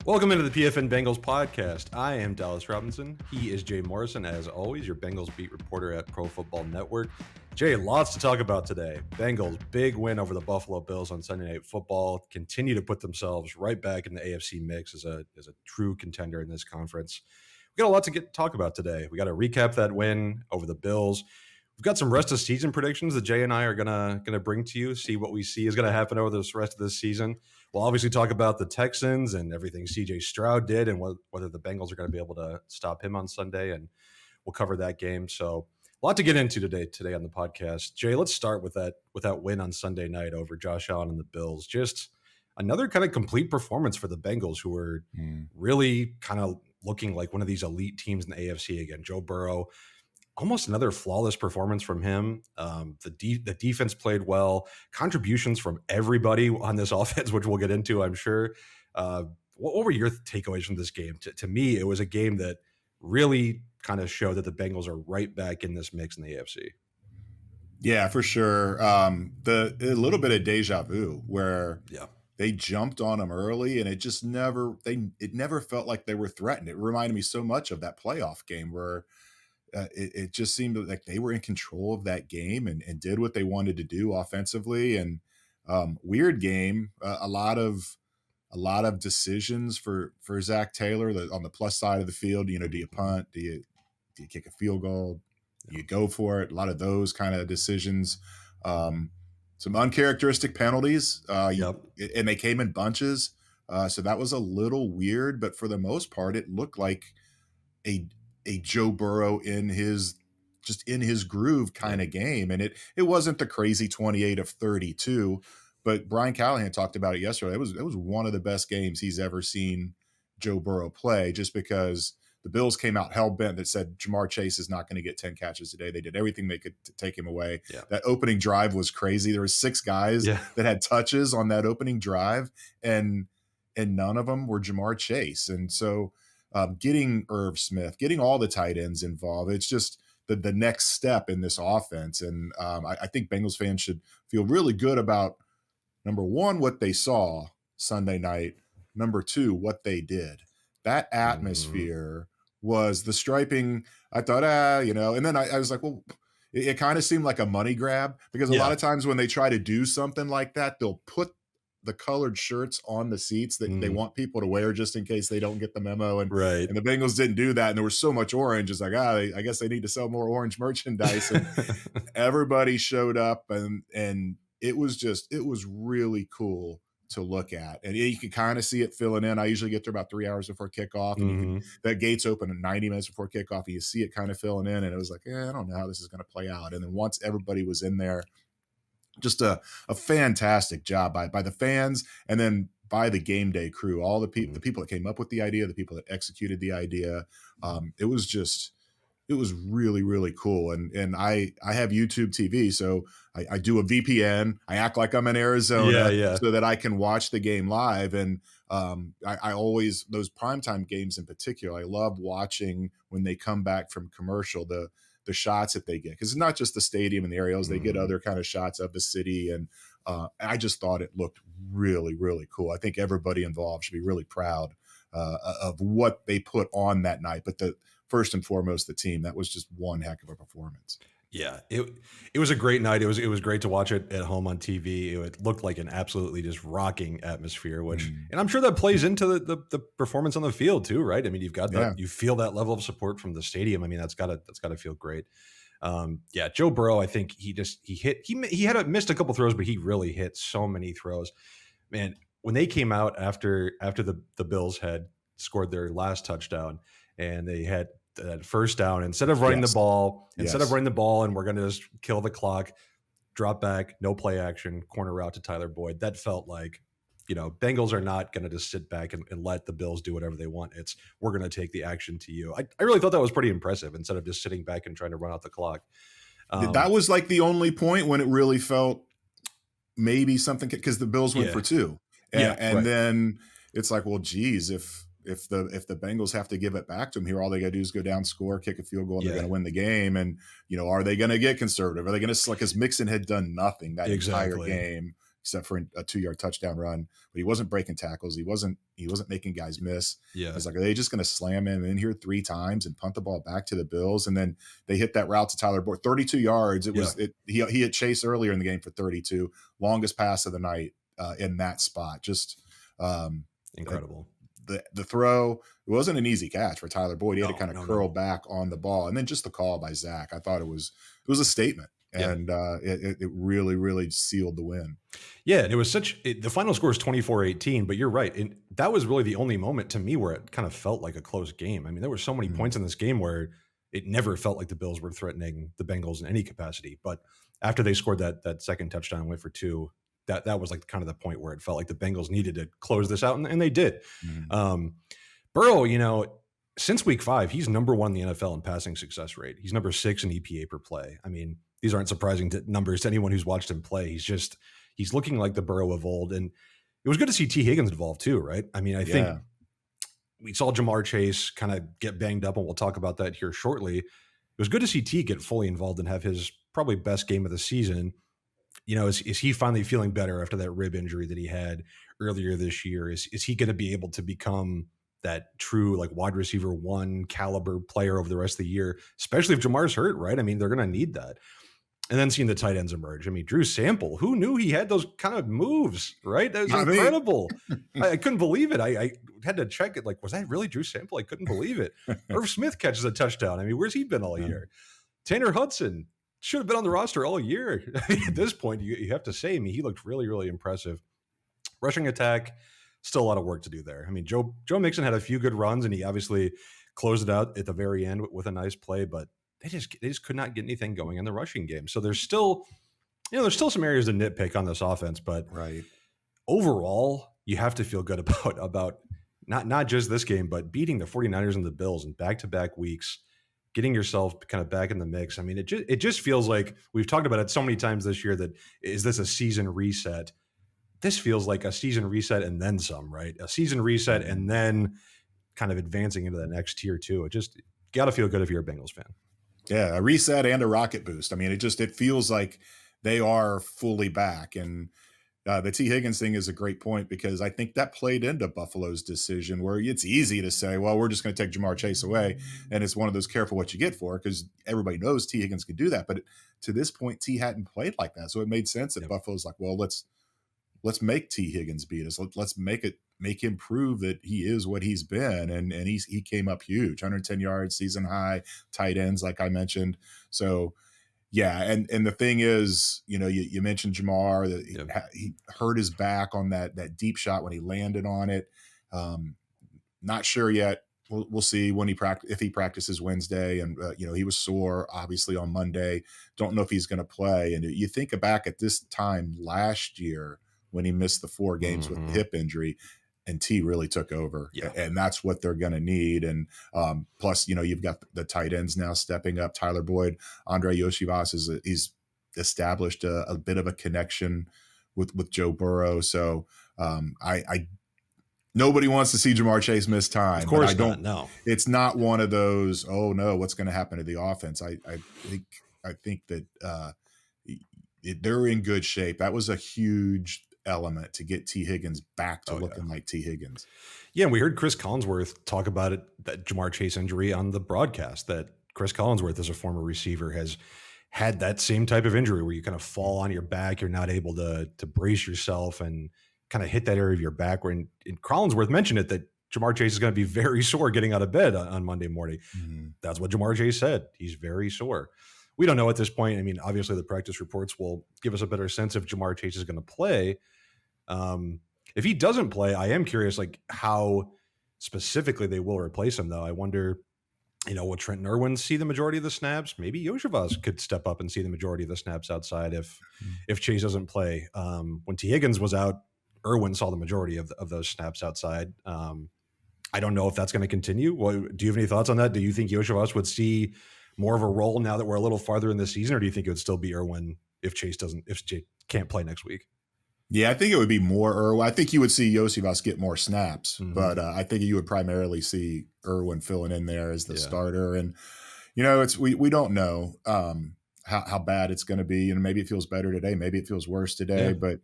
Welcome into the PFN Bengals podcast. I am Dallas Robinson. He is Jay Morrison, as always, your Bengals beat reporter at Pro Football Network. Jay, lots to talk about today. Bengals, big win over the Buffalo Bills on Sunday Night Football, continue to put themselves right back in the AFC mix as a true contender in this conference. We got a lot to talk about today. We got to recap that win over the Bills. We've got some rest of season predictions that Jay and I are gonna bring to you, see what we see is gonna happen over this rest of this season. We'll obviously talk about the Texans and everything CJ Stroud did and whether the Bengals are going to be able to stop him on Sunday, and we'll cover that game. So a lot to get into today on the podcast. Jay, let's start with that win on Sunday night over Josh Allen and the Bills. Just another kind of complete performance for the Bengals, who were really kind of looking like one of these elite teams in the AFC again. Joe Burrow, almost another flawless performance from him. The defense played well. Contributions from everybody on this offense, which we'll get into, I'm sure. What were your takeaways from this game? To me, it was a game that really kind of showed that the Bengals are right back in this mix in the AFC. Yeah, for sure. A little bit of deja vu where they jumped on them early, and it just never felt like they were threatened. It reminded me so much of that playoff game where it just seemed like they were in control of that game and did what they wanted to do offensively. And weird game, a lot of decisions for Zach Taylor on the plus side of the field. Do you punt? Do you kick a field goal? Do you go for it? A lot of those kind of decisions. Some uncharacteristic penalties, and they came in bunches. So that was a little weird, but for the most part, it looked like a Joe Burrow in his groove kind of game. And it wasn't the crazy 28 of 32, but Brian Callahan talked about it yesterday. It was one of the best games he's ever seen Joe Burrow play, just because the Bills came out hell-bent that said Jamar Chase is not going to get 10 catches today. They did everything they could to take him away. Yeah. That opening drive was crazy. There were 6 guys that had touches on that opening drive, and none of them were Jamar Chase. And so getting Irv Smith, getting all the tight ends involved, it's just the next step in this offense. And I think Bengals fans should feel really good about, number one, what they saw Sunday night, number two, what they did. That atmosphere was the striping. I thought, and then I was like, well, it kind of seemed like a money grab, because a lot of times when they try to do something like that, they'll put the colored shirts on the seats that they want people to wear just in case they don't get the memo. And the Bengals didn't do that. And there was so much orange. It's like, I guess they need to sell more orange merchandise. And everybody showed up, and it was really cool to look at. And you can kind of see it filling in. I usually get there about 3 hours before kickoff, and that gates open at 90 minutes before kickoff, and you see it kind of filling in. And it was like, I don't know how this is going to play out. And then once everybody was in there, just a fantastic job by the fans, and then by the game day crew, all the people that came up with the idea, the people that executed the idea. It was really, really cool. And I have YouTube TV, so I do a VPN. I act like I'm in Arizona so that I can watch the game live. And I always, those primetime games in particular, I love watching when they come back from commercial, the shots that they get, because it's not just the stadium and the aerials, they get other kind of shots of the city. And I just thought it looked really, really cool. I think everybody involved should be really proud of what they put on that night. But first and foremost, the team, that was just one heck of a performance. Yeah, it was a great night. It was great to watch it at home on TV. It looked like an absolutely just rocking atmosphere, which, and I'm sure that plays into the performance on the field too, right? I mean, you've got that, you feel that level of support from the stadium. I mean, that's gotta feel great. Joe Burrow, I think he had missed a couple throws, but he really hit so many throws. Man, when they came out after the Bills had scored their last touchdown and they had that first down, instead of running the ball, and we're going to just kill the clock, drop back, no play action, corner route to Tyler Boyd. That felt like, Bengals are not going to just sit back and let the Bills do whatever they want. It's, we're going to take the action to you. I really thought that was pretty impressive, instead of just sitting back and trying to run out the clock. That was like the only point when it really felt maybe something, because the Bills went for 2. And then it's like, well, geez, if the Bengals have to give it back to them here, all they got to do is go down, score, kick a field goal, and they're going to win the game. And, are they going to get conservative? Are they going to, because Mixon had done nothing that entire game except for a 2-yard touchdown run. But he wasn't breaking tackles. He wasn't making guys miss. Yeah. I was like, are they just going to slam him in here 3 times and punt the ball back to the Bills? And then they hit that route to Tyler Boyd, 32 yards. He had Chase earlier in the game for 32, longest pass of the night in that spot. Just incredible. The throw, it wasn't an easy catch for Tyler Boyd. He had to kind of curl back on the ball. And then just the call by Zach, I thought it was a statement. And it really, really sealed the win. Yeah, and it was the final score is 24-18, but you're right. And that was really the only moment to me where it kind of felt like a close game. I mean, there were so many points in this game where it never felt like the Bills were threatening the Bengals in any capacity. But after they scored that second touchdown, went for 2, that was like kind of the point where it felt like the Bengals needed to close this out, and they did. Burrow, since week 5, he's number 1 in the NFL in passing success rate. He's number 6 in EPA per play. I mean, these aren't surprising numbers to anyone who's watched him play. He's looking like the Burrow of old. And it was good to see T. Higgins involved too, right? I mean, I think we saw Jamar Chase kind of get banged up, and we'll talk about that here shortly. It was good to see T get fully involved and have his probably best game of the season. Is he finally feeling better after that rib injury that he had earlier this year? Is he going to be able to become that true like wide receiver 1 caliber player over the rest of the year, especially if Jamar's hurt, right? I mean, they're going to need that. And then seeing the tight ends emerge. I mean, Drew Sample, who knew he had those kind of moves, right? That was incredible. I couldn't believe it. I had to check it. Like, was that really Drew Sample? I couldn't believe it. Irv Smith catches a touchdown. I mean, where's he been all year? Tanner Hudson should have been on the roster all year. At this point, you have to say, I mean, he looked really, really impressive. Rushing attack, still a lot of work to do there. I mean, Joe Mixon had a few good runs, and he obviously closed it out at the very end with a nice play, but they just could not get anything going in the rushing game. So there's still some areas to nitpick on this offense, but overall, you have to feel good about not just this game, but beating the 49ers and the Bills in back-to-back weeks, getting yourself kind of back in the mix. I mean, it just feels like we've talked about it so many times this year that is this a season reset? This feels like a season reset and then some, right? A season reset and then kind of advancing into the next tier too. It just got to feel good if you're a Bengals fan. Yeah, a reset and a rocket boost. I mean, it feels like they are fully back. And the T. Higgins thing is a great point because I think that played into Buffalo's decision where it's easy to say, well, we're just going to take Jamar Chase away. And it's one of those careful what you get for because everybody knows T. Higgins can do that. But to this point, T hadn't played like that. So it made sense that Buffalo's like, well, let's make T. Higgins beat us. Let's make him prove that he is what he's been. And he came up huge, 110 yards, season high, tight ends, like I mentioned. So yeah. And the thing is, you mentioned Jamar, that he hurt his back on that deep shot when he landed on it. Not sure yet. We'll see when if he practices Wednesday, and he was sore obviously on Monday. Don't know if he's going to play. And you think back at this time last year when he missed the 4 games with the hip injury, and T really took over, and that's what they're going to need. And plus, you've got the tight ends now stepping up. Tyler Boyd, Andre Yoshivas he's established a bit of a connection with Joe Burrow. So nobody wants to see Jamar Chase miss time. Of course not. No, it's not one of those. Oh no, what's going to happen to the offense? I think that they're in good shape. That was a huge element to get T. Higgins back to looking like T. Higgins. Yeah, and we heard Chris Collinsworth talk about it, that Jamar Chase injury on the broadcast, that Chris Collinsworth, as a former receiver, has had that same type of injury where you kind of fall on your back, you're not able to brace yourself and kind of hit that area of your back. Where and Collinsworth mentioned it, that Jamar Chase is going to be very sore getting out of bed on Monday morning. That's what Jamar Chase said. He's very sore. We don't know at this point. I mean, obviously the practice reports will give us a better sense if Jamar Chase is going to play. If he doesn't play, I am curious, like how specifically they will replace him, though. I wonder, will Trenton Irwin see the majority of the snaps? Maybe Yoshivas could step up and see the majority of the snaps outside if Chase doesn't play. When T. Higgins was out, Irwin saw the majority of those snaps outside. I don't know if that's going to continue. Do you have any thoughts on that? Do you think Yoshivas would see more of a role now that we're a little farther in the season, or do you think it would still be Irwin if Chase can't play next week? Yeah, I think it would be more Irwin. I think you would see Yoshivas get more snaps, but I think you would primarily see Irwin filling in there as the starter. And we don't know how bad it's going to be, and maybe it feels better today, maybe it feels worse today, but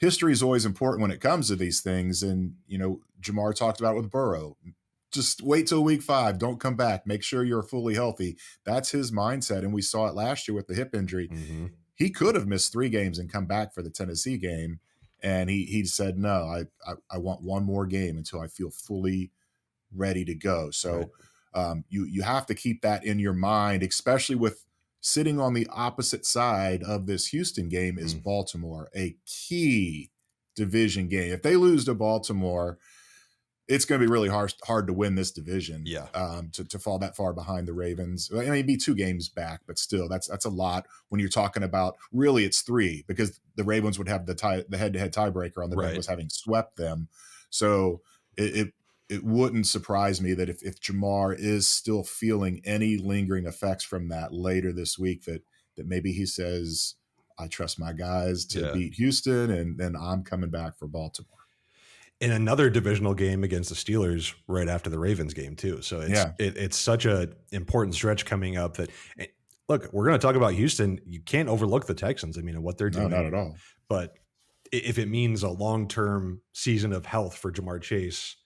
history is always important when it comes to these things. And, Jamar talked about it with Burrow. Just wait till week 5. Don't come back. Make sure you're fully healthy. That's his mindset. And we saw it last year with the hip injury. Mm-hmm. He could have missed 3 games and come back for the Tennessee game. And he said, no, I want one more game until I feel fully ready to go. So you have to keep that in your mind, especially with sitting on the opposite side of this Houston game is Baltimore, a key division game. If they lose to Baltimore, it's going to be really hard to win this division. Yeah. To fall that far behind the Ravens. I mean, it'd be 2 games back, but still, that's a lot when you're talking about. Really, it's 3 because the Ravens would have the head-to-head tiebreaker on the Bengals having swept them. So it wouldn't surprise me that if Jamar is still feeling any lingering effects from that later this week, that maybe he says, I trust my guys to beat Houston, and then I'm coming back for Baltimore. In another divisional game against the Steelers right after the Ravens game too. So it's such a important stretch coming up that, look, we're going to talk about Houston. You can't overlook the Texans. I mean, and what they're doing. No, not at all. But if it means a long-term season of health for Jamar Chase,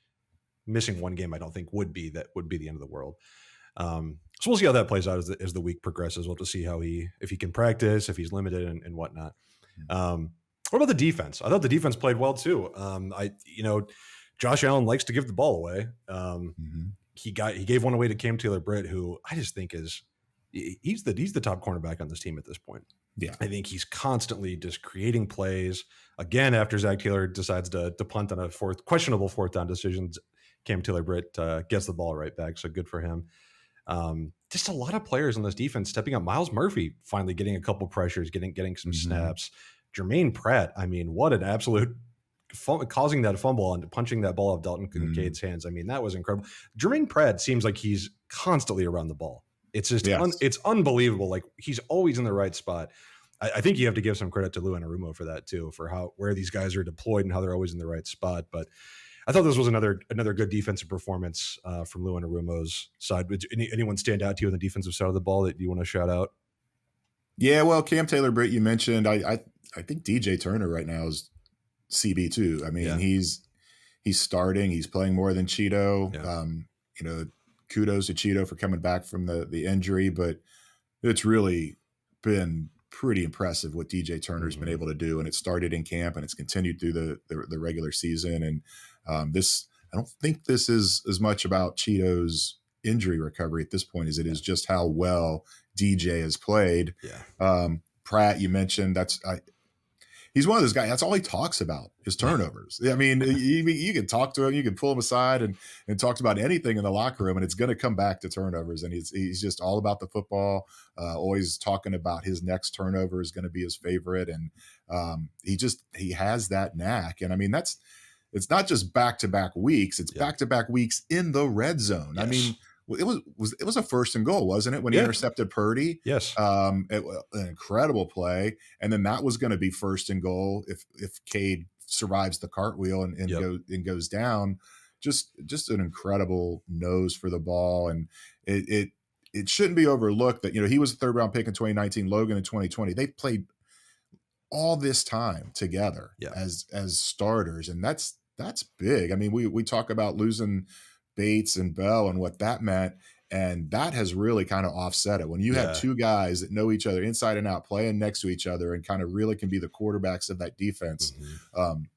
missing 1 game, I don't think would be the end of the world. So we'll see how that plays out as the week progresses. We'll have to see if he can practice, if he's limited and whatnot. What about the defense? I thought the defense played well too. Josh Allen likes to give the ball away. He gave one away to Cam Taylor-Britt, who I just think he's the top cornerback on this team at this point. Yeah, I think he's constantly just creating plays. Again, after Zach Taylor decides to punt on a questionable 4th down decision, Cam Taylor-Britt gets the ball right back. So good for him. Just a lot of players on this defense stepping up. Miles Murphy finally getting a couple pressures, getting some snaps. Jermaine Pratt, I mean, what an absolute causing that fumble and punching that ball off Dalton Kincaid's hands. I mean, that was incredible. Jermaine Pratt seems like he's constantly around the ball. It's just it's unbelievable. Like, he's always in the right spot. I think you have to give some credit to Lou Anarumo for that too, for where these guys are deployed and how they're always in the right spot. But I thought this was another good defensive performance from Lou Anarumo's side. Would anyone stand out to you on the defensive side of the ball that you want to shout out? Yeah, well, Cam Taylor-Britt, you mentioned. I think DJ Turner right now is CB2. I mean, he's starting. He's playing more than Cheeto. Yeah. Kudos to Cheeto for coming back from the injury, but it's really been pretty impressive what DJ Turner's been able to do, and it started in camp and it's continued through the regular season. And I don't think this is as much about Cheeto's injury recovery at this point as it is just how well DJ has played. Yeah. Pratt, you mentioned, he's one of those guys. That's all he talks about is turnovers. I mean, you can talk to him, you can pull him aside and talk about anything in the locker room, and it's going to come back to turnovers. And he's just all about the football, always talking about his next turnover is going to be his favorite. And he has that knack. And I mean, it's not just back-to-back weeks, it's back-to-back weeks in the red zone. Yes. I mean, it was a 1st and goal, wasn't it, when he intercepted Purdy? Yes. An incredible play, and then that was going to be 1st and goal if Cade survives the cartwheel and goes down. Just an incredible nose for the ball, and it shouldn't be overlooked that he was a 3rd round pick in 2019, Logan in 2020. They played all this time together as starters, and that's big. I mean, we talk about losing Bates and Bell and what that meant, and that has really kind of offset it. When you have 2 guys that know each other inside and out, playing next to each other, and kind of really can be the quarterbacks of that defense,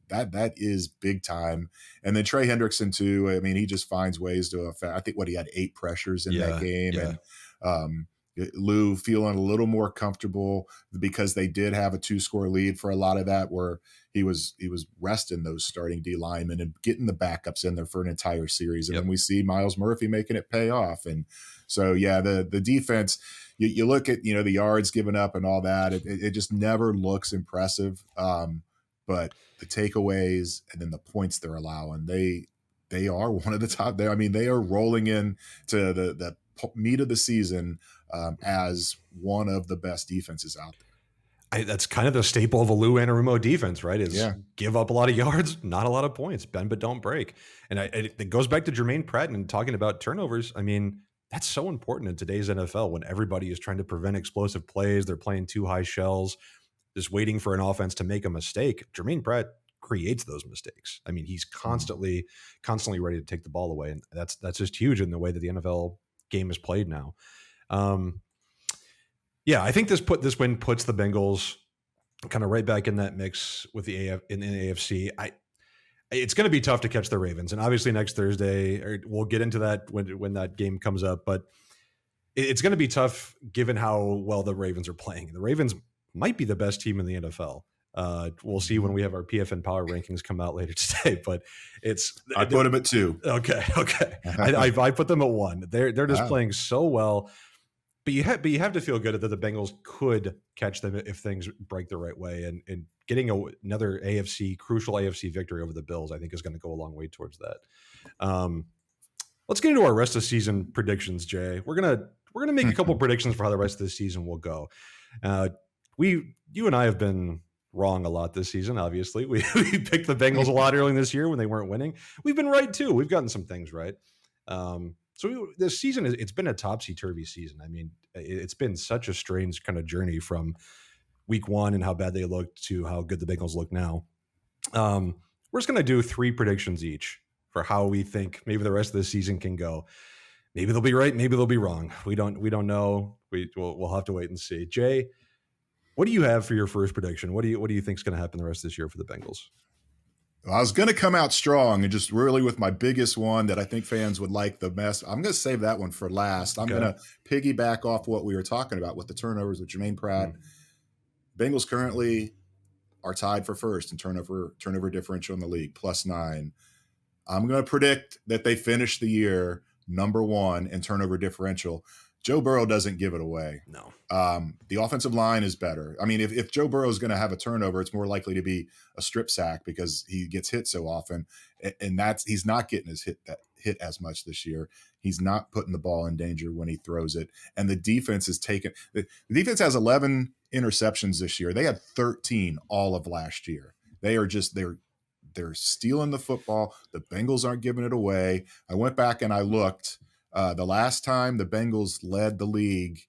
that is big time. And then Trey Hendrickson too. I mean, he just finds ways to affect. I think he had 8 pressures in that game, and Lou feeling a little more comfortable because they did have a 2-score lead for a lot of that, where he was resting those starting D linemen and getting the backups in there for an entire series. And then we see Miles Murphy making it pay off. And so, the defense, you look at, the yards given up and all that, it just never looks impressive. But the takeaways and then the points they're allowing, they are one of the top there. I mean, they are rolling in to the meat of the season as one of the best defenses out there. That's kind of the staple of a Lou Anarumo defense, right? Is give up a lot of yards, not a lot of points, bend but don't break. And it goes back to Jermaine Pratt and talking about turnovers. I mean, that's so important in today's NFL when everybody is trying to prevent explosive plays. They're playing 2 high shells. just waiting for an offense to make a mistake. Jermaine Pratt creates those mistakes. I mean, he's constantly ready to take the ball away, and that's just huge in the way that the NFL game is played now. Yeah, I think this win puts the Bengals kind of right back in that mix with the AFC. It's going to be tough to catch the Ravens, and obviously next Thursday, we'll get into that when that game comes up. But it's going to be tough given how well the Ravens are playing. The Ravens might be the best team in the NFL. We'll see when we have our PFN Power rankings come out later today. But I put them at 2. Okay. I put them at 1. They're just playing so well. But you have to feel good that the Bengals could catch them if things break the right way, and getting another crucial AFC victory over the Bills, I think, is going to go a long way towards that. Let's get into our rest of season predictions, Jay. We're gonna make a couple predictions for how the rest of the season will go. You and I have been wrong a lot this season. Obviously, we picked the Bengals a lot early this year when they weren't winning. We've been right too. We've gotten some things right. So this season, it's been a topsy-turvy season. I mean, it's been such a strange kind of journey from week 1 and how bad they looked to how good the Bengals look now. We're just going to do 3 predictions each for how we think maybe the rest of the season can go. Maybe they'll be right. Maybe they'll be wrong. We don't know. We'll have to wait and see. Jay, what do you have for your first prediction? What do you think is going to happen the rest of this year for the Bengals? I was going to come out strong and just really with my biggest one that I think fans would like the best. I'm going to save that one for last. I'm going to piggyback off what we were talking about with the turnovers with Jermaine Pratt. Bengals currently are tied for first in turnover differential in the league, +9. I'm going to predict that they finish the year number 1 in turnover differential. Joe Burrow doesn't give it away. No. The offensive line is better. I mean, if Joe Burrow is going to have a turnover, it's more likely to be a strip sack because he gets hit so often, and he's not getting his hit as much this year. He's not putting the ball in danger when he throws it, and the defense is taken. The defense has 11 interceptions this year. They had 13 all of last year. They're stealing the football. The Bengals aren't giving it away. I went back and I looked. The last time the Bengals led the league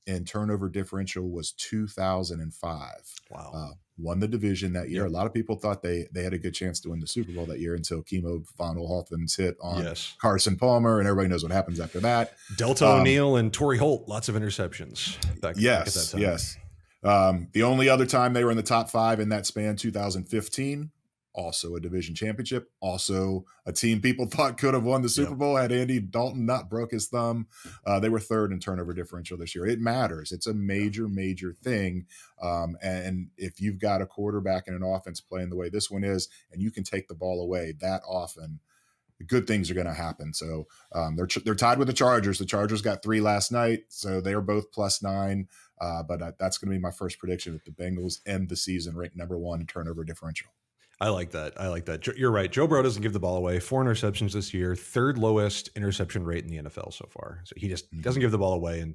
in turnover differential was 2005. Wow. Won the division that year. Yep. A lot of people thought they had a good chance to win the Super Bowl that year until Kimo von Oelhoffen's hit on Carson Palmer, and everybody knows what happens after that. Delta O'Neal and Torrey Holt, lots of interceptions back at that time. Yes. The only other time they were in the top 5 in that span, 2015. Also a division championship, also a team people thought could have won the Super Bowl had Andy Dalton not broke his thumb. They were 3rd in turnover differential this year. It matters. It's a major thing. And if you've got a quarterback and an offense playing the way this one is, and you can take the ball away that often, good things are going to happen. So they're tied with the Chargers. The Chargers got 3 last night, so they're both +9. But that's going to be my first prediction that the Bengals end the season ranked number 1 in turnover differential. I like that. You're right. Joe Burrow doesn't give the ball away. 4 interceptions this year, 3rd lowest interception rate in the NFL so far. So he just doesn't give the ball away, and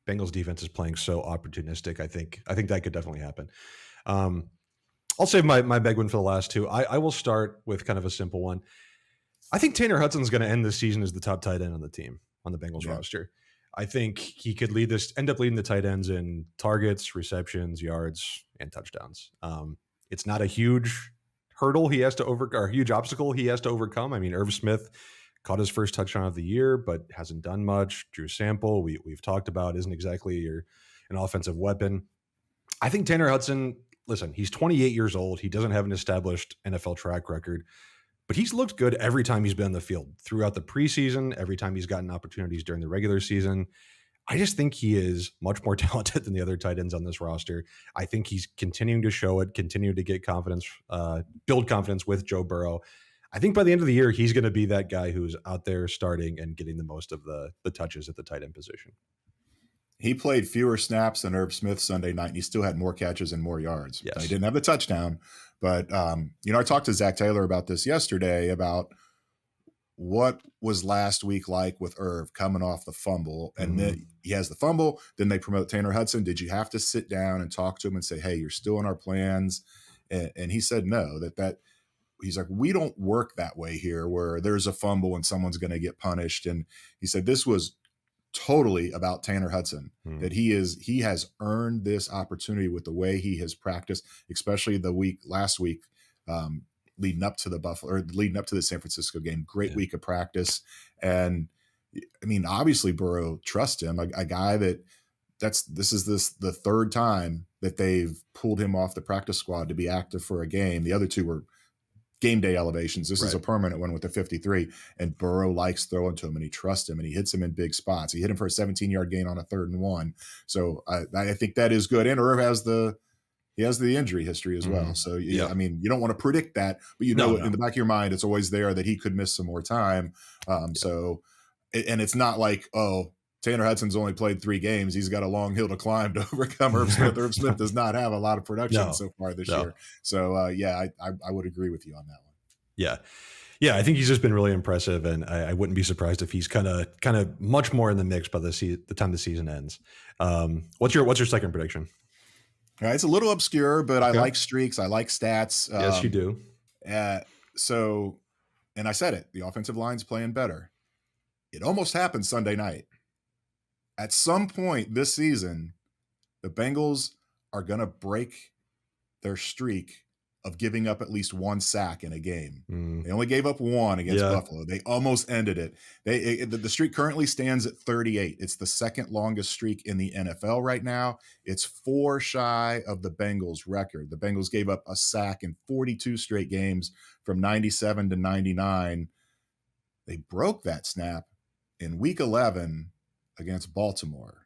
Bengals defense is playing so opportunistic. I think that could definitely happen. I'll save my big one for the last 2. I will start with kind of a simple one. I think Tanner Hudson's going to end this season as the top tight end on the team, on the Bengals roster. I think he could end up leading the tight ends in targets, receptions, yards, and touchdowns. It's not a huge hurdle he has to or huge obstacle he has to overcome. I mean, Irv Smith caught his first touchdown of the year, but hasn't done much. Drew Sample, we've talked about, isn't exactly an offensive weapon. I think Tanner Hudson, listen, he's 28 years old. He doesn't have an established NFL track record, but he's looked good every time he's been on the field throughout the preseason, every time he's gotten opportunities during the regular season. I just think he is much more talented than the other tight ends on this roster. I think he's continuing to show it, continuing to get confidence, build confidence with Joe Burrow. I think by the end of the year, he's going to be that guy who's out there starting and getting the most of the touches at the tight end position. He played fewer snaps than Irv Smith Sunday night, and he still had more catches and more yards. Yes. He didn't have the touchdown, but I talked to Zach Taylor about this yesterday about what was last week like with Irv coming off the fumble, and then he has the fumble, then they promote Tanner Hudson. Did you have to sit down and talk to him and say, hey, you're still in our plans? And he said no, that he's like, we don't work that way here where there's a fumble and someone's going to get punished. And he said this was totally about Tanner Hudson, that he has earned this opportunity with the way he has practiced, especially last week, leading up to the San Francisco game. Great week of practice. And I mean, obviously Burrow trusts him, a guy this is the third time that they've pulled him off the practice squad to be active for a game. The other two were game day elevations. This is a permanent one with the 53, and Burrow likes throwing to him, and he trusts him, and he hits him in big spots. He hit him for a 17-yard gain on a 3rd and 1. So I think that is good. And Irv has the injury history as well. So I mean, you don't want to predict that, but in the back of your mind, it's always there that he could miss some more time. So, and it's not like, oh, Tanner Hudson's only played 3 games. He's got a long hill to climb to overcome Irv Smith. Irv Smith does not have a lot of production so far this year. So, I would agree with you on that one. Yeah. Yeah, I think he's just been really impressive, and I wouldn't be surprised if he's kind of much more in the mix by the time the season ends. What's your second prediction? It's a little obscure, but I like streaks. I like stats. Yes, you do. So, and I said it, the offensive line's playing better. It almost happened Sunday night. At some point this season, the Bengals are going to break their streak of giving up at least 1 sack in a game. They only gave up 1 against Buffalo. They almost ended it. The streak currently stands at 38. It's the second longest streak in the NFL right now. It's 4 shy of the Bengals record. The Bengals gave up a sack in 42 straight games from 97 to 99. They broke that snap in week 11 against Baltimore.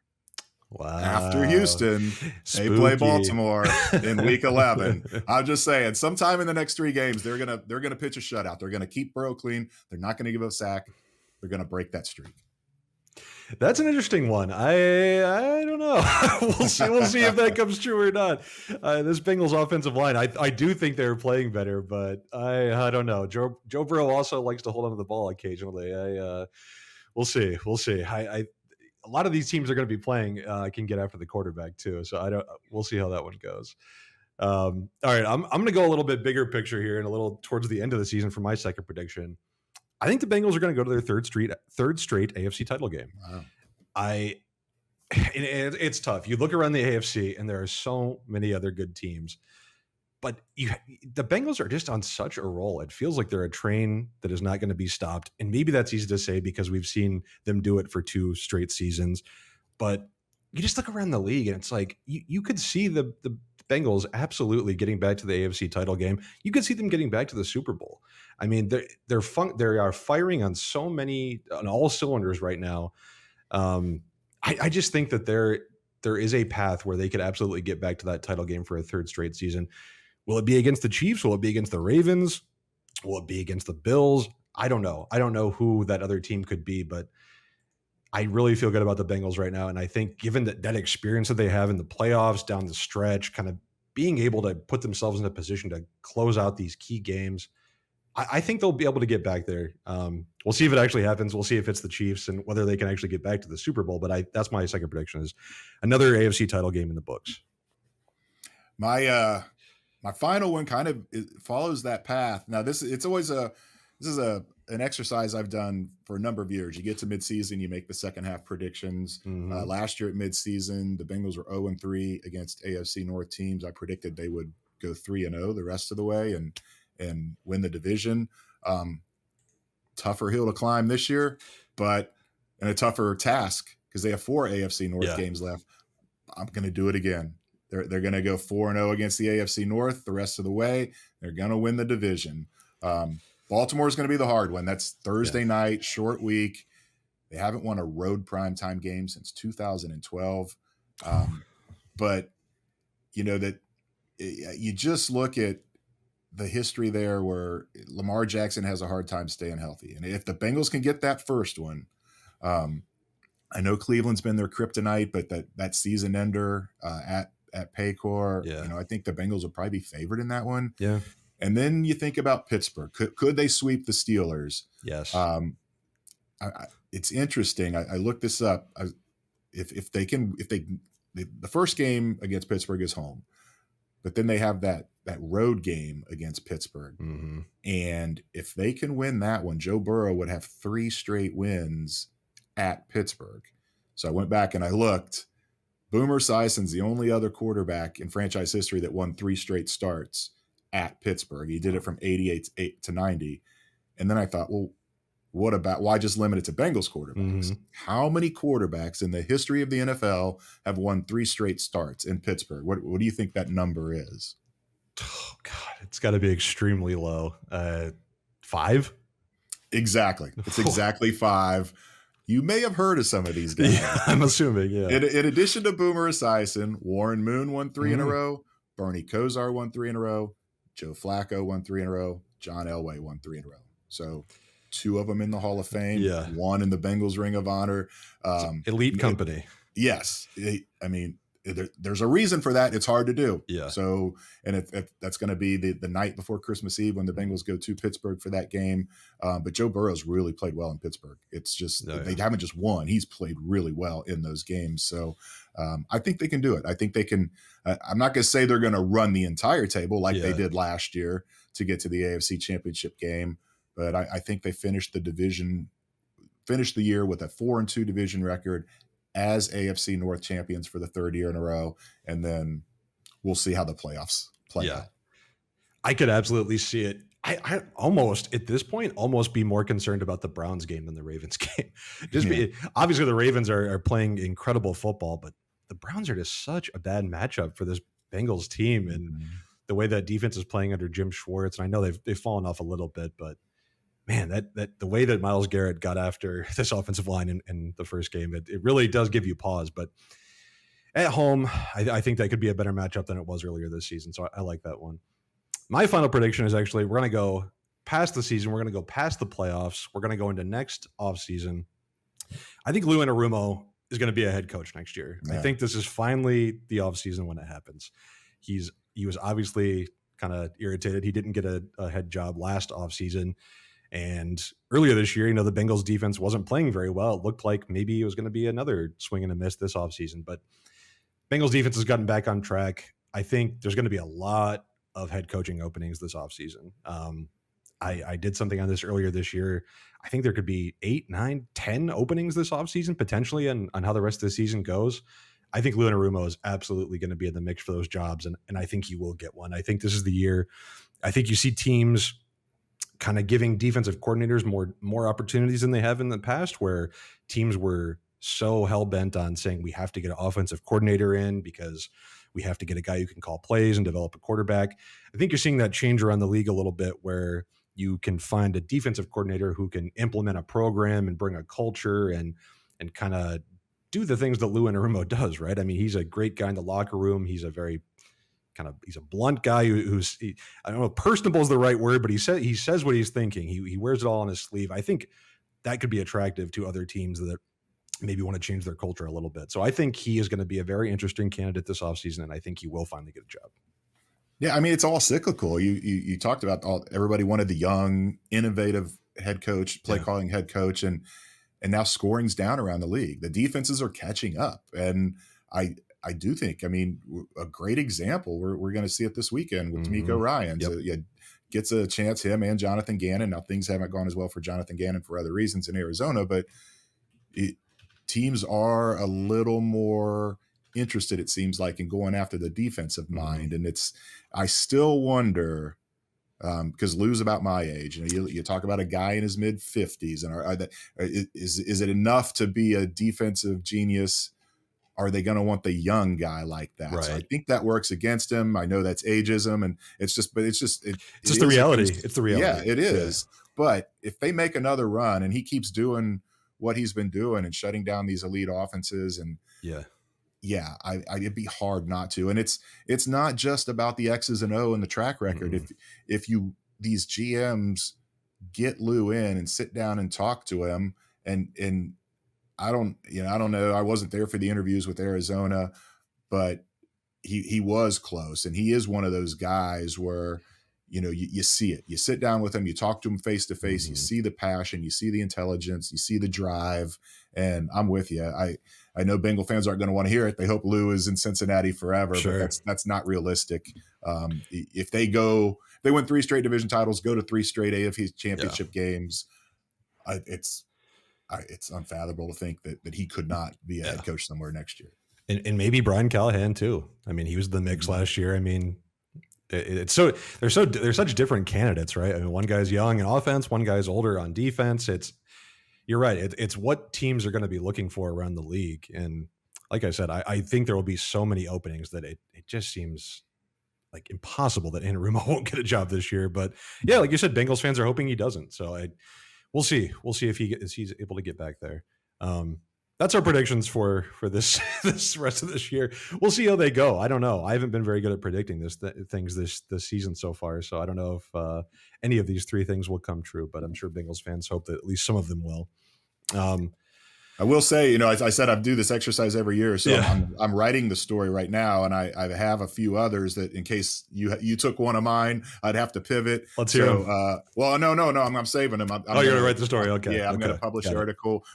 Wow. After Houston, they play Baltimore in week 11. I'm just saying, sometime in the next 3 games, they're gonna pitch a shutout. They're gonna keep Burrow clean. They're not gonna give up a sack. They're gonna break that streak. That's an interesting one. I don't know. We'll see if that comes true or not. This Bengals offensive line, I do think they're playing better, but I don't know. Joe Burrow also likes to hold onto the ball occasionally. We'll see. A lot of these teams are going to be playing can get after the quarterback too. So we'll see how that one goes. All right. I'm going to go a little bit bigger picture here and a little towards the end of the season for my second prediction. I think the Bengals are going to go to their third straight AFC title game. Wow. It's tough. You look around the AFC and there are so many other good teams, but the Bengals are just on such a roll. It feels like they're a train that is not going to be stopped. And maybe that's easy to say because we've seen them do it for 2 straight seasons. But you just look around the league and it's like you could see the Bengals absolutely getting back to the AFC title game. You could see them getting back to the Super Bowl. I mean, they are firing on all cylinders right now. I just think that there is a path where they could absolutely get back to that title game for a 3rd straight season. Will it be against the Chiefs? Will it be against the Ravens? Will it be against the Bills? I don't know. I don't know who that other team could be, but I really feel good about the Bengals right now. And I think given that experience that they have in the playoffs down the stretch, kind of being able to put themselves in a position to close out these key games, I think they'll be able to get back there. We'll see if it actually happens. We'll see if it's the Chiefs and whether they can actually get back to the Super Bowl. But that's my second prediction is another AFC title game in the books. My final one kind of follows that path. Now, this is an exercise I've done for a number of years. You get to midseason, you make the second half predictions. Last year at midseason, the Bengals were 0-3 against AFC North teams. I predicted they would go 3-0 the rest of the way and win the division. Tougher hill to climb this year, but and a tougher task because they have 4 AFC North games left. I'm going to do it again. They're going to go 4-0 against the AFC North the rest of the way. They're going to win the division. Baltimore is going to be the hard one. That's Thursday night, short week. They haven't won a road primetime game since 2012. But that you just look at the history there where Lamar Jackson has a hard time staying healthy. And if the Bengals can get that first one, I know Cleveland's been their kryptonite, but that season ender at Paycor, I think the Bengals will probably be favored in that one. Yeah. And then you think about Pittsburgh. Could they sweep the Steelers? Yes. It's interesting. I looked this up. If the first game against Pittsburgh is home, but then they have that road game against Pittsburgh. Mm-hmm. And if they can win that one, Joe Burrow would have 3 straight wins at Pittsburgh. So I went back and I looked. Boomer Esiason's the only other quarterback in franchise history that won 3 straight starts at Pittsburgh. He did it from 88 to 90. And then I thought, well, what about, why just limit it to Bengals quarterbacks? How many quarterbacks in the history of the NFL have won 3 straight starts in Pittsburgh? What do you think that number is? Oh, God, it's got to be extremely low. 5? Exactly. It's exactly 5. You may have heard of some of these guys. Yeah, I'm assuming, yeah. In addition to Boomer Esiason, Warren Moon won 3 in a row. Bernie Kosar won 3 in a row. Joe Flacco won 3 in a row. John Elway won 3 in a row. So 2 of them in the Hall of Fame. Yeah. 1 in the Bengals Ring of Honor. Elite company. Yes. I mean, there's a reason for that. It's hard to do. Yeah. So, and if that's going to be the night before Christmas Eve when the Bengals go to Pittsburgh for that game. But Joe Burrow's really played well in Pittsburgh. It's just, they haven't just won. He's played really well in those games. So I think they can do it. I think they can. I'm not going to say they're going to run the entire table like they did last year to get to the AFC Championship game. But I think they finished the year with a 4-2 division record as AFC North champions for the 3rd year in a row. And then we'll see how the playoffs play out. I could absolutely see it. I almost, at this point, almost be more concerned about the Browns game than the Ravens game. Obviously, the Ravens are playing incredible football, but the Browns are just such a bad matchup for this Bengals team. And the way that defense is playing under Jim Schwartz, and I know they've fallen off a little bit, but man, that the way that Myles Garrett got after this offensive line in the first game, it really does give you pause. But at home, I think that could be a better matchup than it was earlier this season. So I like that one. My final prediction is actually we're going to go past the season. We're going to go past the playoffs. We're going to go into next offseason. I think Lou Anarumo is going to be a head coach next year. Yeah. I think this is finally the offseason when it happens. He was obviously kind of irritated. He didn't get a head job last offseason. And earlier this year, the Bengals defense wasn't playing very well. It looked like maybe it was going to be another swing and a miss this offseason. But Bengals defense has gotten back on track. I think there's going to be a lot of head coaching openings this offseason. I did something on this earlier this year. I think there could be 8, 9, 10 openings this offseason, potentially, on how the rest of the season goes. I think Lou Anarumo is absolutely going to be in the mix for those jobs, and I think he will get one. I think this is the year. I think you see teams kind of giving defensive coordinators more opportunities than they have in the past, where teams were so hell-bent on saying we have to get an offensive coordinator in because we have to get a guy who can call plays and develop a quarterback. I think you're seeing that change around the league a little bit, where you can find a defensive coordinator who can implement a program and bring a culture and kind of do the things that Lou Anarumo does, right? I mean, he's a great guy in the locker room. He's a very he's a blunt guy I don't know if personable is the right word, but he says what he's thinking. He wears it all on his sleeve. I think that could be attractive to other teams that maybe want to change their culture a little bit. So I think he is going to be a very interesting candidate this offseason, and I think he will finally get a job. Yeah, I mean, it's all cyclical. You talked about everybody wanted the young, innovative head coach, play calling head coach, and now scoring's down around the league. The defenses are catching up, and I do think, I mean, a great example, we're going to see it this weekend with D'Amico Ryans. Gets a chance, him and Jonathan Gannon. Now, things haven't gone as well for Jonathan Gannon for other reasons in Arizona, but teams are a little more interested, it seems like, in going after the defensive mind. And I still wonder, because Lou's about my age, you talk about a guy in his mid-50s, and is it enough to be a defensive genius? Are they going to want the young guy like that? Right. So I think that works against him. I know that's ageism, and it's just the reality. It's the reality. Yeah, it is. Yeah. But if they make another run and he keeps doing what he's been doing and shutting down these elite offenses, and it'd be hard not to. And it's not just about the X's and O and the track record. If these GMs get Lou in and sit down and talk to him, and I don't know. I wasn't there for the interviews with Arizona, but he was close, and he is one of those guys where, you see it. You sit down with him, you talk to him face to face, you see the passion, you see the intelligence, you see the drive, and I'm with you. I know Bengal fans aren't going to want to hear it. They hope Lou is in Cincinnati forever, but that's not realistic. If they win 3 straight division titles, go to 3 straight AFC championship games, it's unfathomable to think that he could not be a head coach somewhere next year. And maybe Brian Callahan too. I mean, he was the mix last year. I mean, it's they're such different candidates, right? I mean, one guy's young in offense, one guy's older on defense. You're right. It's what teams are going to be looking for around the league. And like I said, I think there will be so many openings that it just seems like impossible that Anarumo won't get a job this year. But yeah, like you said, Bengals fans are hoping he doesn't. So we'll see. We'll see if he's able to get back there. That's our predictions for this this rest of this year. We'll see how they go. I don't know. I haven't been very good at predicting things this season so far. So I don't know if any of these three things will come true. But I'm sure Bengals fans hope that at least some of them will. I will say, I said I do this exercise every year, so yeah. I'm writing the story right now, and I have a few others that in case you took one of mine, I'd have to pivot. Let's hear them. Well, no, I'm saving them. You're going to write the story? Okay. Yeah, I'm going to publish the article.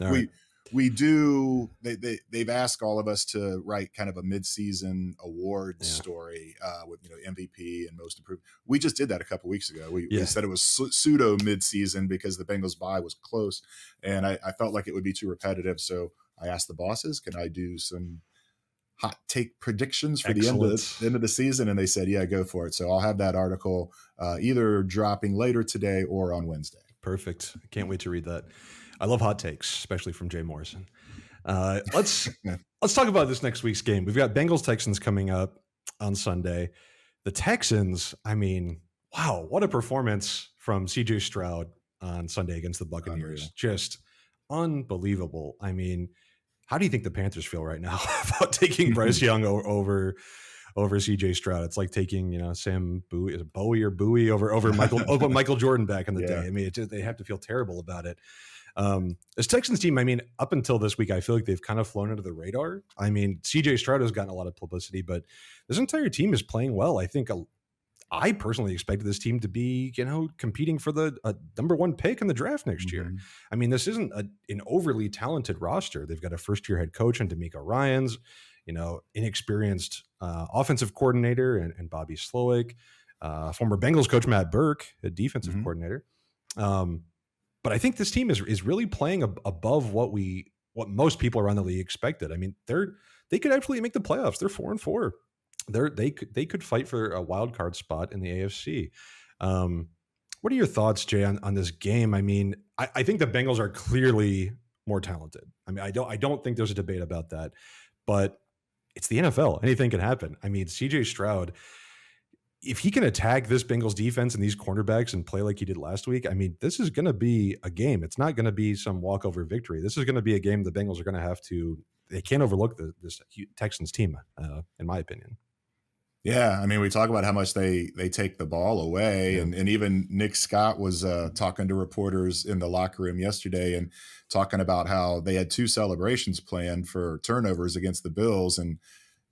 We do. They've asked all of us to write kind of a midseason award story with MVP and most improved. We just did that a couple weeks ago. We said it was pseudo midseason because the Bengals bye was close, and I felt like it would be too repetitive. So I asked the bosses, "Can I do some hot take predictions for the end of the season?" And they said, "Yeah, go for it." So I'll have that article either dropping later today or on Wednesday. Perfect. I can't wait to read that. I love hot takes, especially from Jay Morrison. Let's talk about this next week's game. We've got Bengals Texans coming up on Sunday. The Texans, I mean, wow, what a performance from CJ Stroud on Sunday against the Buccaneers. Unreal. Just unbelievable. I mean, how do you think the Panthers feel right now about taking Bryce Young over CJ Stroud? It's like taking, Sam Bowie over Michael Jordan back in the day. I mean, they have to feel terrible about it. This Texans team, I mean, up until this week, I feel like they've kind of flown under the radar. I mean, CJ Stroud has gotten a lot of publicity, but this entire team is playing well. I think I personally expected this team to be, competing for the number one pick in the draft next year. I mean, this isn't an overly talented roster. They've got a first-year head coach in D'Amico Ryans, inexperienced offensive coordinator and Bobby Slowick, former Bengals coach Matt Burke, a defensive coordinator. But I think this team is really playing above what most people around the league expected. I mean, they could absolutely make the playoffs. They're 4-4. They could fight for a wild card spot in the AFC. What are your thoughts, Jay, on this game? I mean, I think the Bengals are clearly more talented. I mean, I don't think there's a debate about that. But it's the NFL. Anything can happen. I mean, CJ Stroud, if he can attack this Bengals defense and these cornerbacks and play like he did last week, I mean, this is going to be a game. It's not going to be some walkover victory. This is going to be a game the Bengals are going to have to. They can't overlook this Texans team, in my opinion. Yeah, I mean, we talk about how much they take the ball away, and even Nick Scott was talking to reporters in the locker room yesterday and talking about how they had 2 celebrations planned for turnovers against the Bills, and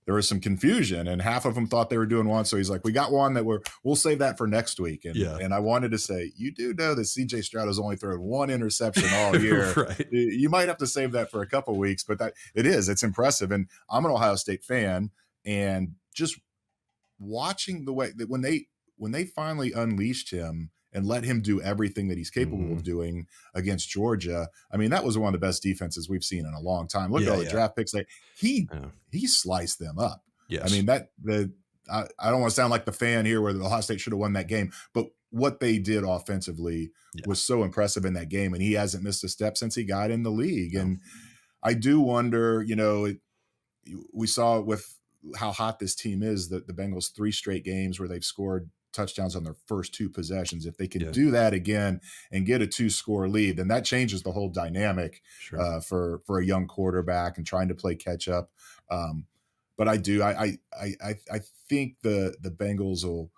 there was some confusion, and half of them thought they were doing one. So he's like, "We got one that we'll save that for next week." And I wanted to say, you do know that CJ Stroud has only thrown 1 interception all year. Right. You might have to save that for a couple of weeks, but it's impressive. And I'm an Ohio State fan, and just watching the way that when they finally unleashed him and let him do everything that he's capable of doing against Georgia. I mean, that was one of the best defenses we've seen in a long time. Look at all the draft picks. He sliced them up. Yes. I mean, I don't want to sound like the fan here where the Ohio State should have won that game, but what they did offensively was so impressive in that game, and he hasn't missed a step since he got in the league. And I do wonder, we saw with how hot this team is, that the Bengals 3 straight games where they've scored touchdowns on their first 2 possessions. If they can do that again and get a 2-score lead, then that changes the whole dynamic for a young quarterback and trying to play catch up. But I think the Bengals will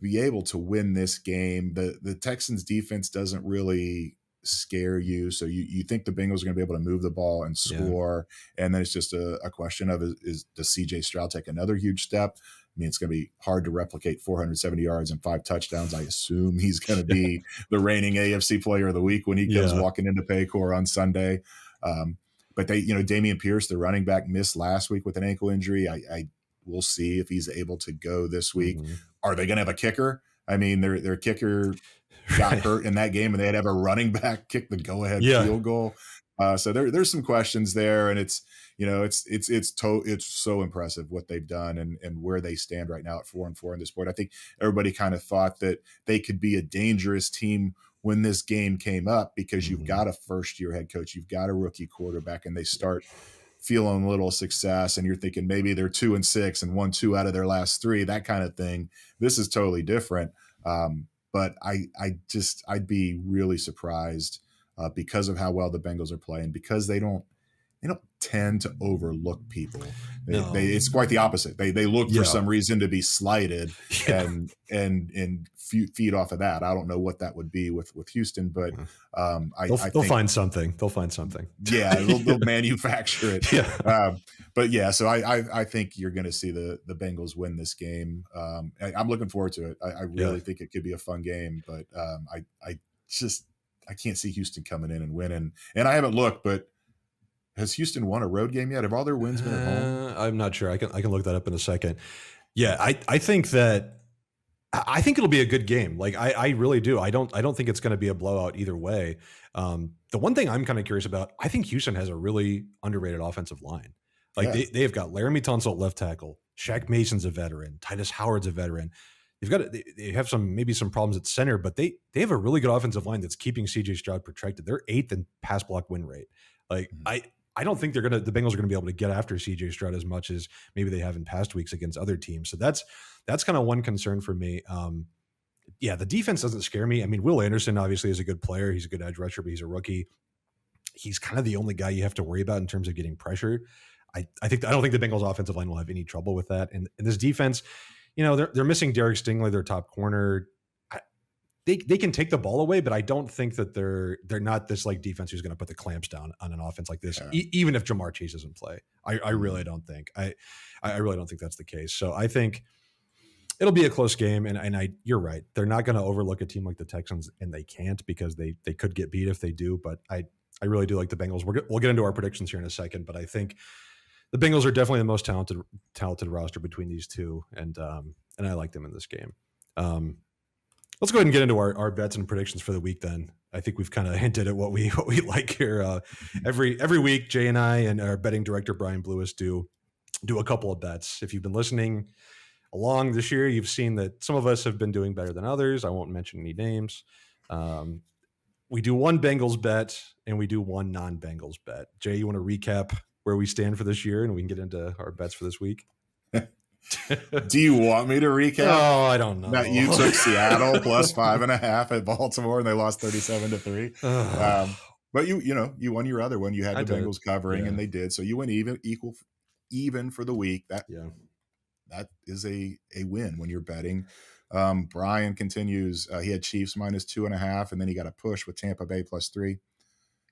be able to win this game. The Texans defense doesn't really scare you, so you think the Bengals are going to be able to move the ball and score, and then it's just a question of does CJ Stroud take another huge step? I mean, it's going to be hard to replicate 470 yards and 5 touchdowns. I assume he's going to be the reigning AFC Player of the Week when he comes walking into Paycor on Sunday. But Damian Pierce, the running back, missed last week with an ankle injury. We'll see if he's able to go this week. Are they going to have a kicker? I mean, their kicker got hurt in that game, and they'd have a running back kick the go-ahead field goal. So there's some questions there, and it's so impressive what they've done and where they stand right now at 4-4 in this sport. I think everybody kind of thought that they could be a dangerous team when this game came up because you've got a first year head coach, you've got a rookie quarterback, and they start feeling a little success, and you're thinking maybe they're 2-6 and won 2 out of their last 3, that kind of thing. This is totally different. But I'd be really surprised because of how well the Bengals are playing, because they don't tend to overlook people. It's quite the opposite. They look for some reason to be slighted and feed off of that. I don't know what that would be with Houston, but they'll find something. They'll find something. Yeah, they'll manufacture it. Yeah. But yeah, so I think you're going to see the Bengals win this game. I'm looking forward to it. I really think it could be a fun game, but I can't see Houston coming in and winning. And I haven't looked, but has Houston won a road game yet? Have all their wins been at home? I'm not sure. I can look that up in a second. Yeah, I think it'll be a good game. Like I really do. I don't think it's going to be a blowout either way. The one thing I'm kind of curious about, I think Houston has a really underrated offensive line. Like they've got Laramie Tunsil at left tackle, Shaq Mason's a veteran, Titus Howard's a veteran. They have maybe some problems at center, but they have a really good offensive line that's keeping CJ Stroud protected. They're 8th in pass block win rate. Like I don't think the Bengals are going to be able to get after CJ Stroud as much as maybe they have in past weeks against other teams. So that's kind of one concern for me. The defense doesn't scare me. I mean, Will Anderson obviously is a good player. He's a good edge rusher, but he's a rookie. He's kind of the only guy you have to worry about in terms of getting pressure. I don't think the Bengals offensive line will have any trouble with that. And this defense, they're missing Derek Stingley, their top corner. They can take the ball away, but I don't think that they're not this like defense who's going to put the clamps down on an offense like this, even if Jamar Chase doesn't play. I really don't think. I really don't think that's the case. So I think it'll be a close game, and you're right. They're not going to overlook a team like the Texans, and they can't because they could get beat if they do. But I really do like the Bengals. We'll get into our predictions here in a second, but I think the Bengals are definitely the most talented roster between these two, and I like them in this game. Let's go ahead and get into our bets and predictions for the week then. I think we've kind of hinted at what we like here. Every week, Jay and I and our betting director, Brian Blewis, do a couple of bets. If you've been listening along this year, you've seen that some of us have been doing better than others. I won't mention any names. We do one Bengals bet and we do one non-Bengals bet. Jay, you want to recap where we stand for this year and we can get into our bets for this week? Do you want me to recap? Oh, I don't know. That you took Seattle plus 5.5 at Baltimore and they lost 37-3. But you won your other one. You had the Bengals covering and they did. So you went even for the week. That is a win when you're betting. Brian continues. He had Chiefs minus 2.5, and then he got a push with Tampa Bay plus 3.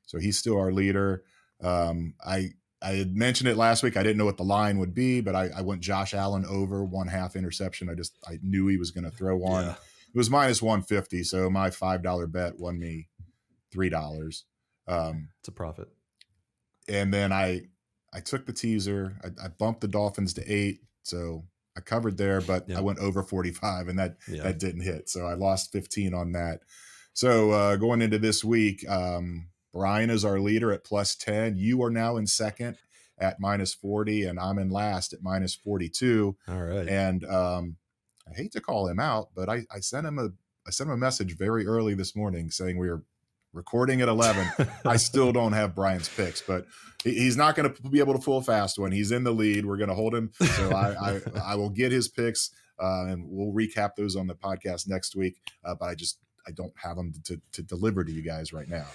So he's still our leader. I had mentioned it last week. I didn't know what the line would be, but I went Josh Allen over 1/2 interception. I knew he was going to throw one. Yeah. It was minus 150, so my $5 bet won me $3. It's a profit. And then I took the teaser. I bumped the Dolphins to 8, so I covered there, but I went over 45, and that didn't hit. So I lost 15 on that. So going into this week, Brian is our leader at plus 10. You are now in second at minus 40, and I'm in last at minus 42. All right. And I hate to call him out, but I sent him a message very early this morning saying we were recording at 11. I still don't have Brian's picks, but he's not going to be able to pull a fast one. He's in the lead. We're going to hold him. So I will get his picks, and we'll recap those on the podcast next week. But I don't have them to deliver to you guys right now.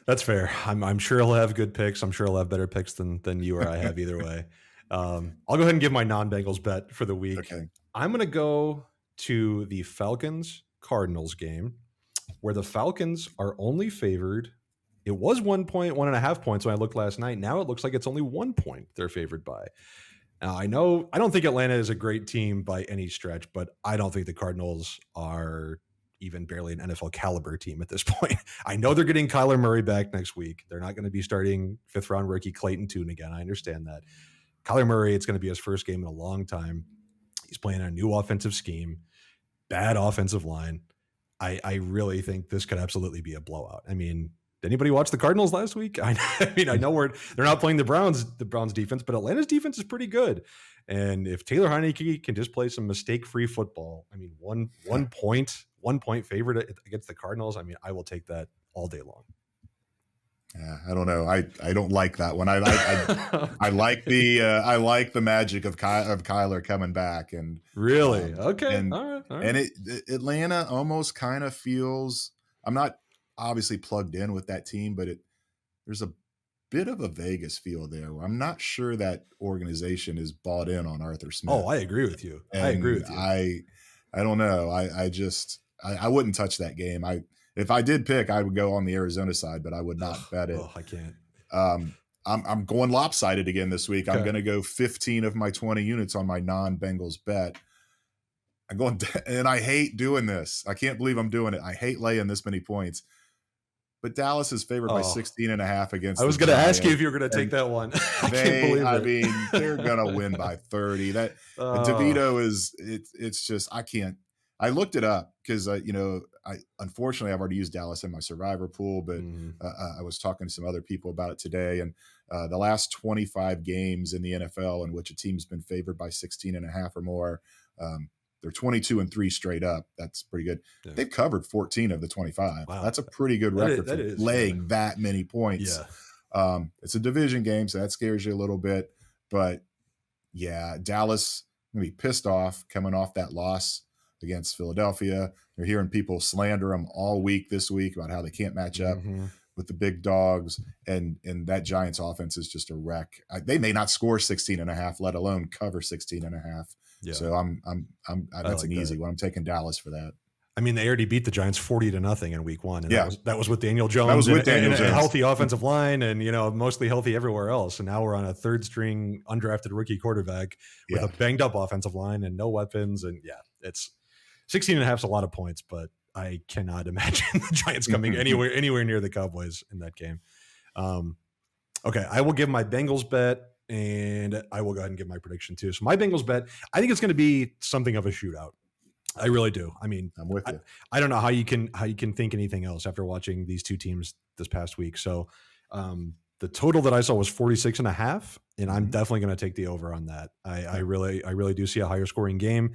That's fair. I'm sure he'll have good picks. I'm sure he'll have better picks than you or I have either way. I'll go ahead and give my non-Bengals bet for the week. Okay. I'm going to go to the Falcons-Cardinals game, where the Falcons are only favored. It was 1.5 points when I looked last night. Now it looks like it's only 1 point they're favored by. Now, I don't think Atlanta is a great team by any stretch, but I don't think the Cardinals are even barely an NFL caliber team at this point. I know they're getting Kyler Murray back next week. They're not going to be starting 5th-round rookie Clayton Tune again. I understand that. Kyler Murray, it's going to be his first game in a long time. He's playing a new offensive scheme, bad offensive line. I really think this could absolutely be a blowout. I mean, anybody watch the Cardinals last week? I mean, I know they're not playing the Browns defense, but Atlanta's defense is pretty good. And if Taylor Heineke can just play some mistake-free football, I mean, one point favorite against the Cardinals, I mean, I will take that all day long. Yeah, I don't know. I don't like that one. I like I like the magic of Kyler coming back, and really okay, and all right. And Atlanta almost kind of feels. I'm not obviously plugged in with that team, but there's a bit of a Vegas feel there. Where I'm not sure that organization is bought in on Arthur Smith. Oh, I agree with you. I agree with you. I don't know. I wouldn't touch that game. If I did pick, I would go on the Arizona side, but I would not bet it. Oh, I can't. I'm going lopsided again this week. Okay. I'm going to go 15 of my 20 units on my non-Bengals bet. I'm going, and I hate doing this. I can't believe I'm doing it. I hate laying this many points. But Dallas is favored by 16.5 against. I was going to ask you if you were going to take that one. I can't believe it. I mean, they're going to win by 30. That DeVito is. It's just I can't. I looked it up because unfortunately I've already used Dallas in my survivor pool, but I was talking to some other people about it today, and the last 25 games in the NFL in which a team's been favored by 16.5 or more, they're 22-3 straight up. That's pretty good. Yeah. They've covered 14 of the 25. Wow. That's a pretty good record for laying that many points. Yeah. It's a division game, so that scares you a little bit, but yeah, Dallas gonna be pissed off coming off that loss against Philadelphia. You're hearing people slander them all week this week about how they can't match up with the big dogs, and that Giants offense is just a wreck. They may not score 16.5, let alone cover 16.5. Yeah. So I'm that's like an easy one. I'm taking Dallas for that. I mean, they already beat the Giants 40-0 in week 1. And yeah, that was with Daniel Jones. That was with Daniel Jones. A healthy offensive line, and mostly healthy everywhere else. And now we're on a third string undrafted rookie quarterback with a banged up offensive line and no weapons. And yeah, it's 16.5 is a lot of points, but I cannot imagine the Giants coming anywhere near the Cowboys in that game. Okay, I will give my Bengals bet, and I will go ahead and give my prediction too. So my Bengals bet, I think it's going to be something of a shootout. I really do. I mean, I'm with you. I don't know how you can think anything else after watching these two teams this past week. So the total that I saw was 46.5, and I'm definitely going to take the over on that. I really do see a higher scoring game.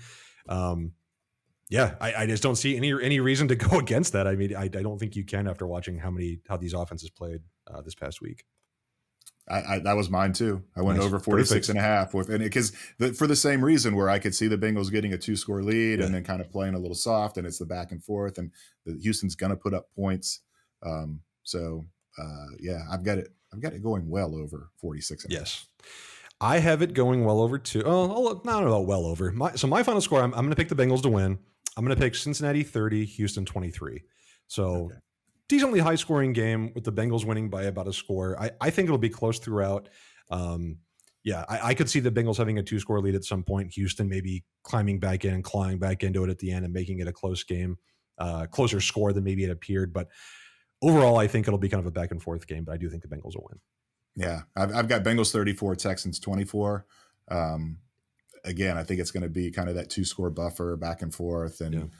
Yeah, I just don't see any reason to go against that. I mean, I don't think you can after watching how these offenses played this past week. That was mine too. I went over 46.5 because for the same reason, where I could see the Bengals getting a 2-score lead and then kind of playing a little soft, and it's the back and forth, and Houston's going to put up points. Yeah, I've got it going well over 46.5. Yes. I have it going well over two. Oh, not about well over. My final score, I'm going to pick the Bengals to win. I'm going to pick Cincinnati 30, Houston 23. So decently high scoring game with the Bengals winning by about a score. I think it'll be close throughout. I could see the Bengals having a 2-score lead at some point. Houston maybe climbing back in and clawing back into it at the end and making it a close game, closer score than maybe it appeared. But overall, I think it'll be kind of a back and forth game, but I do think the Bengals will win. Yeah, I've got Bengals 34, Texans 24. Again, I think it's going to be kind of that 2-score buffer back and forth, and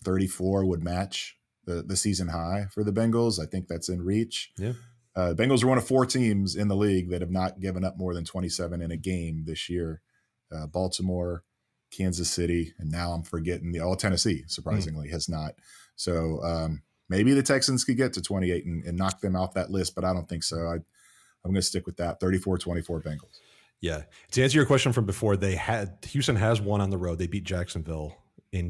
34 would match the season high for the Bengals. I think that's in reach. Yeah. The Bengals are one of 4 teams in the league that have not given up more than 27 in a game this year. Baltimore, Kansas City, and now I'm forgetting Tennessee, surprisingly, has not. So maybe the Texans could get to 28 and knock them off that list, but I don't think so. I'm going to stick with that 34-24 Bengals. Yeah. To answer your question from before, Houston has won on the road. They beat Jacksonville in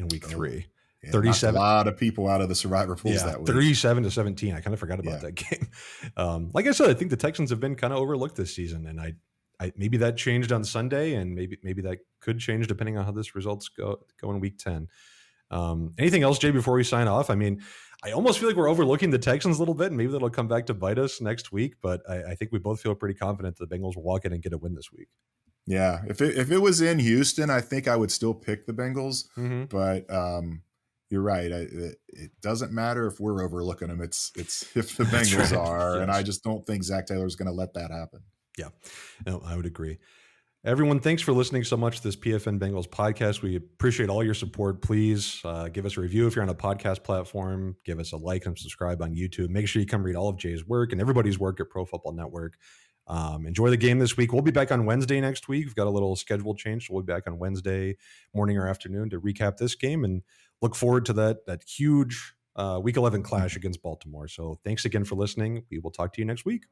week 3. Yeah, 37. A lot of people out of the survivor pools that week. 37-17. I kind of forgot about that game. Like I said, I think the Texans have been kind of overlooked this season, and I maybe that changed on Sunday, and maybe that could change depending on how this results go in week 10. Anything else, Jay, before we sign off? I mean, I almost feel like we're overlooking the Texans a little bit, and maybe that'll come back to bite us next week. But I think we both feel pretty confident that the Bengals will walk in and get a win this week. Yeah, if it was in Houston, I think I would still pick the Bengals. But you're right. It doesn't matter if we're overlooking them. It's if the Bengals are, yes. And I just don't think Zach Taylor is going to let that happen. Yeah, no, I would agree. Everyone, thanks for listening so much to this PFN Bengals podcast. We appreciate all your support. Please give us a review if you're on a podcast platform. Give us a like and subscribe on YouTube. Make sure you come read all of Jay's work and everybody's work at Pro Football Network. Enjoy the game this week. We'll be back on Wednesday next week. We've got a little schedule change, so we'll be back on Wednesday morning or afternoon to recap this game and look forward to that huge Week 11 clash against Baltimore. So thanks again for listening. We will talk to you next week.